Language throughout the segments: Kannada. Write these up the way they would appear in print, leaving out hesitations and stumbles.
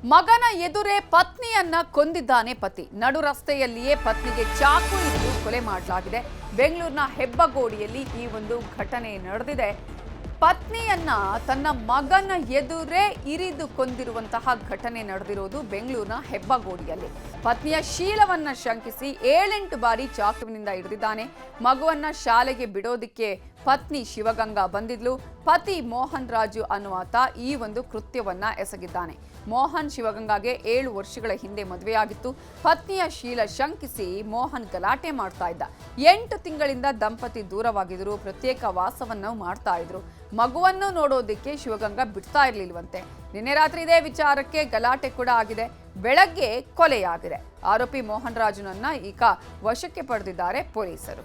ಮಗನ ಎದುರೇ ಪತ್ನಿಯನ್ನ ಕೊಂದಿದ್ದಾನೆ ಪತಿ. ನಡು ರಸ್ತೆಯಲ್ಲಿಯೇ ಪತ್ನಿಗೆ ಚಾಕು ಇಟ್ಟು ಕೊಲೆ ಮಾಡಲಾಗಿದೆ. ಬೆಂಗಳೂರಿನ ಹೆಬ್ಬಗೋಡಿಯಲ್ಲಿ ಈ ಒಂದು ಘಟನೆ ನಡೆದಿದೆ. ಪತ್ನಿಯನ್ನ ತನ್ನ ಮಗನ ಎದುರೇ ಇರಿದು ಕೊಂದಿರುವಂತಹ ಘಟನೆ ನಡೆದಿರೋದು ಬೆಂಗಳೂರಿನ ಹೆಬ್ಬಗೋಡಿಯಲ್ಲಿ. ಪತ್ನಿಯ ಶೀಲವನ್ನ ಶಂಕಿಸಿ 7-8 ಬಾರಿ ಚಾಕುವಿನಿಂದ ಹಿಡಿದಿದ್ದಾನೆ. ಮಗುವನ್ನ ಶಾಲೆಗೆ ಬಿಡೋದಿಕ್ಕೆ ಪತ್ನಿ ಶಿವಗಂಗಾ ಬಂದಿದ್ಲು. ಪತಿ ಮೋಹನ್ ರಾಜು ಅನ್ನುವಾತ ಈ ಒಂದು ಕೃತ್ಯವನ್ನ ಎಸಗಿದ್ದಾನೆ. ಮೋಹನ್ ಶಿವಗಂಗಾಗೆ 7 ವರ್ಷಗಳ ಹಿಂದೆ ಮದುವೆಯಾಗಿತ್ತು. ಪತ್ನಿಯ ಶೀಲ ಶಂಕಿಸಿ ಮೋಹನ್ ಗಲಾಟೆ ಮಾಡ್ತಾ ಇದ್ದ. 8 ತಿಂಗಳಿಂದ ದಂಪತಿ ದೂರವಾಗಿದ್ರು, ಪ್ರತ್ಯೇಕ ವಾಸವನ್ನು ಮಾಡ್ತಾ ಇದ್ರು. ಮಗುವನ್ನು ನೋಡೋದಿಕ್ಕೆ ಶಿವಗಂಗಾ ಬಿಡ್ತಾ ಇರ್ಲಿಲ್ವಂತೆ. ನಿನ್ನೆ ರಾತ್ರಿ ಇದೇ ವಿಚಾರಕ್ಕೆ ಗಲಾಟೆ ಕೂಡ ಆಗಿದೆ. ಬೆಳಗ್ಗೆ ಕೊಲೆಯಾಗಿದೆ. ಆರೋಪಿ ಮೋಹನ್ ರಾಜುನನ್ನ ಈಗ ವಶಕ್ಕೆ ಪಡೆದಿದ್ದಾರೆ ಪೊಲೀಸರು.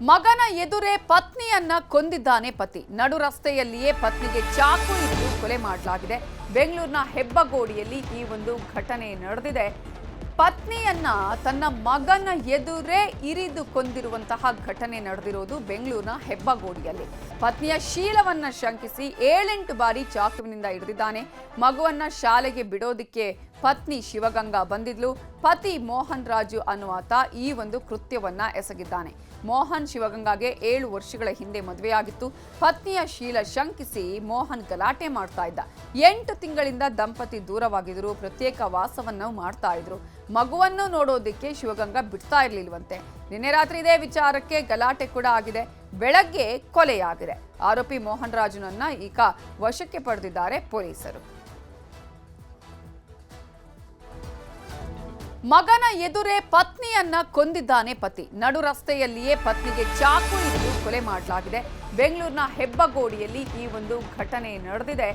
ಮಗನ ಎದುರೇ ಪತ್ನಿಯನ್ನ ಕೊಂದಿದ್ದಾನೆ ಪತಿ. ನಡು ರಸ್ತೆಯಲ್ಲಿಯೇ ಪತ್ನಿಗೆ ಚಾಕು ಇಟ್ಟು ಕೊಲೆ ಮಾಡಲಾಗಿದೆ. ಬೆಂಗಳೂರಿನ ಹೆಬ್ಬಗೋಡಿಯಲ್ಲಿ ಈ ಒಂದು ಘಟನೆ ನಡೆದಿದೆ. ಪತ್ನಿಯನ್ನ ತನ್ನ ಮಗನ ಎದುರೇ ಇರಿದು ಕೊಂದಿರುವಂತಹ ಘಟನೆ ನಡೆದಿರೋದು ಬೆಂಗಳೂರಿನ ಹೆಬ್ಬಗೋಡಿಯಲ್ಲಿ. ಪತ್ನಿಯ ಶೀಲವನ್ನ ಶಂಕಿಸಿ 7-8 ಬಾರಿ ಚಾಕುವಿನಿಂದ ಹಿಡಿದಿದ್ದಾನೆ. ಮಗುವನ್ನ ಶಾಲೆಗೆ ಬಿಡೋದಿಕ್ಕೆ ಪತ್ನಿ ಶಿವಗಂಗಾ ಬಂದಿದ್ಲು. ಪತಿ ಮೋಹನ್ ರಾಜು ಅನ್ನುವಾತ ಈ ಒಂದು ಕೃತ್ಯವನ್ನ ಎಸಗಿದ್ದಾನೆ. ಮೋಹನ್ ಶಿವಗಂಗಾಗೆ 7 ವರ್ಷಗಳ ಹಿಂದೆ ಮದುವೆಯಾಗಿತ್ತು. ಪತ್ನಿಯ ಶೀಲ ಶಂಕಿಸಿ ಮೋಹನ್ ಗಲಾಟೆ ಮಾಡ್ತಾ ಇದ್ದ. 8 ತಿಂಗಳಿಂದ ದಂಪತಿ ದೂರವಾಗಿದ್ರು, ಪ್ರತ್ಯೇಕ ವಾಸವನ್ನು ಮಾಡ್ತಾ ಇದ್ರು. ಮಗುವನ್ನು ನೋಡೋದಿಕ್ಕೆ ಶಿವಗಂಗಾ ಬಿಡ್ತಾ ಇರ್ಲಿಲ್ವಂತೆ. ನಿನ್ನೆ ರಾತ್ರಿ ಇದೇ ವಿಚಾರಕ್ಕೆ ಗಲಾಟೆ ಕೂಡ ಆಗಿದೆ. ಬೆಳಗ್ಗೆ ಕೊಲೆಯಾಗಿದೆ. ಆರೋಪಿ ಮೋಹನ್ ರಾಜುನನ್ನ ಈಗ ವಶಕ್ಕೆ ಪಡೆದಿದ್ದಾರೆ ಪೊಲೀಸರು. ಮಗನ ಎದುರೇ ಪತ್ನಿಯನ್ನ ಕೊಂದಿದ್ದಾನೆ ಪತಿ. ನಡು ರಸ್ತೆಯಲ್ಲಿಯೇ ಪತ್ನಿಗೆ ಚಾಕು ಇಟ್ಟು ಕೊಲೆ ಮಾಡಲಾಗಿದೆ. ಬೆಂಗಳೂರಿನ ಹೆಬ್ಬಗೋಡಿಯಲ್ಲಿ ಈ ಒಂದು ಘಟನೆ ನಡೆದಿದೆ.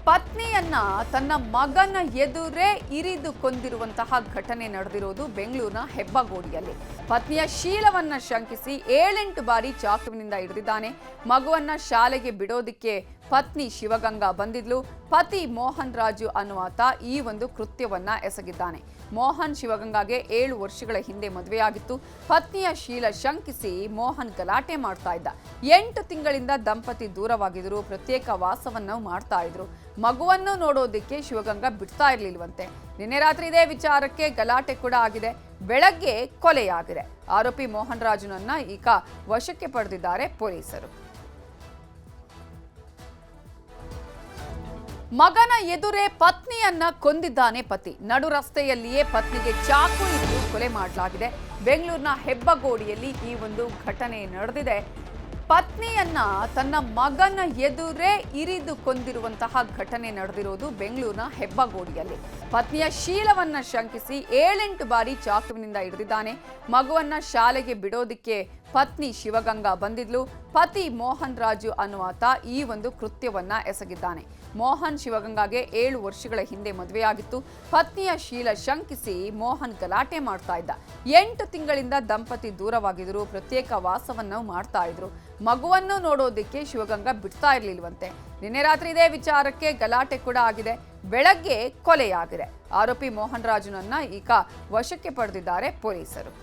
ಪತ್ನಿಯನ್ನ ತನ್ನ ಮಗನ ಎದುರೇ ಇರಿದು ಕೊಂದಿರುವಂತಹ ಘಟನೆ ನಡೆದಿರೋದು ಬೆಂಗಳೂರಿನ ಹೆಬ್ಬಗೋಡಿಯಲ್ಲಿ. ಪತ್ನಿಯ ಶೀಲವನ್ನ ಶಂಕಿಸಿ 7-8 ಬಾರಿ ಚಾಕುವಿನಿಂದ ಹಿಡಿದಿದ್ದಾನೆ. ಮಗುವನ್ನ ಶಾಲೆಗೆ ಬಿಡೋದಿಕ್ಕೆ ಪತ್ನಿ ಶಿವಗಂಗಾ ಬಂದಿದ್ಲು. ಪತಿ ಮೋಹನ್ ರಾಜು ಅನ್ನುವಾತ ಈ ಒಂದು ಕೃತ್ಯವನ್ನ ಎಸಗಿದ್ದಾನೆ. ಮೋಹನ್ ಶಿವಗಂಗಾಗೆ 7 ವರ್ಷಗಳ ಹಿಂದೆ ಮದುವೆಯಾಗಿತ್ತು. ಪತ್ನಿಯ ಶೀಲ ಶಂಕಿಸಿ ಮೋಹನ್ ಗಲಾಟೆ ಮಾಡ್ತಾ ಇದ್ದ. 8 ತಿಂಗಳಿಂದ ದಂಪತಿ ದೂರವಾಗಿದ್ರು, ಪ್ರತ್ಯೇಕ ವಾಸವನ್ನು ಮಾಡ್ತಾ ಇದ್ರು. ಮಗುವನ್ನು ನೋಡೋದಿಕ್ಕೆ ಶಿವಗಂಗಾ ಬಿಡ್ತಾ ಇರ್ಲಿಲ್ವಂತೆ. ನಿನ್ನೆ ರಾತ್ರಿ ಇದೇ ವಿಚಾರಕ್ಕೆ ಗಲಾಟೆ ಕೂಡ ಆಗಿದೆ. ಬೆಳಗ್ಗೆ ಕೊಲೆಯಾಗಿದೆ. ಆರೋಪಿ ಮೋಹನ್ ರಾಜುನನ್ನ ಈಗ ವಶಕ್ಕೆ ಪಡೆದಿದ್ದಾರೆ ಪೊಲೀಸರು. ಮಗನ ಎದುರೇ ಪತ್ನಿಯನ್ನ ಕೊಂದಿದ್ದಾನೆ ಪತಿ. ನಡು ರಸ್ತೆಯಲ್ಲಿಯೇ ಪತ್ನಿಗೆ ಚಾಕು ಇಟ್ಟು ಕೊಲೆ ಮಾಡಲಾಗಿದೆ. ಬೆಂಗಳೂರಿನ ಹೆಬ್ಬಗೋಡಿಯಲ್ಲಿ ಈ ಒಂದು ಘಟನೆ ನಡೆದಿದೆ. ಪತ್ನಿಯನ್ನ ತನ್ನ ಮಗನ ಎದುರೇ ಇರಿದು ಕೊಂದಿರುವಂತಹ ಘಟನೆ ನಡೆದಿರೋದು ಬೆಂಗಳೂರಿನ ಹೆಬ್ಬಗೋಡಿಯಲ್ಲಿ. ಪತ್ನಿಯ ಶೀಲವನ್ನ ಶಂಕಿಸಿ 7-8 ಬಾರಿ ಚಾಕುವಿನಿಂದ ಹಿಡಿದಿದ್ದಾನೆ. ಮಗುವನ್ನ ಶಾಲೆಗೆ ಬಿಡೋದಿಕ್ಕೆ ಪತ್ನಿ ಶಿವಗಂಗಾ ಬಂದಿದ್ಲು. ಪತಿ ಮೋಹನ್ ರಾಜು ಅನ್ನುವಾತ ಈ ಒಂದು ಕೃತ್ಯವನ್ನ ಎಸಗಿದ್ದಾನೆ. ಮೋಹನ್ ಶಿವಗಂಗಾಗೆ 7 ವರ್ಷಗಳ ಹಿಂದೆ ಮದುವೆಯಾಗಿತ್ತು. ಪತ್ನಿಯ ಶೀಲ ಶಂಕಿಸಿ ಮೋಹನ್ ಗಲಾಟೆ ಮಾಡ್ತಾ ಇದ್ದ. 8 ತಿಂಗಳಿಂದ ದಂಪತಿ ದೂರವಾಗಿದ್ರು, ಪ್ರತ್ಯೇಕ ವಾಸವನ್ನು ಮಾಡ್ತಾ ಇದ್ರು. ಮಗುವನ್ನು ನೋಡೋದಿಕ್ಕೆ ಶಿವಗಂಗಾ ಬಿಡ್ತಾ ಇರ್ಲಿಲ್ವಂತೆ. ನಿನ್ನೆ ರಾತ್ರಿ ಇದೇ ವಿಚಾರಕ್ಕೆ ಗಲಾಟೆ ಕೂಡ ಆಗಿದೆ. ಬೆಳಗ್ಗೆ ಕೊಲೆಯಾಗಿದೆ. ಆರೋಪಿ ಮೋಹನ್ ರಾಜುನನ್ನ ಈಗ ವಶಕ್ಕೆ ಪಡೆದಿದ್ದಾರೆ ಪೊಲೀಸರು.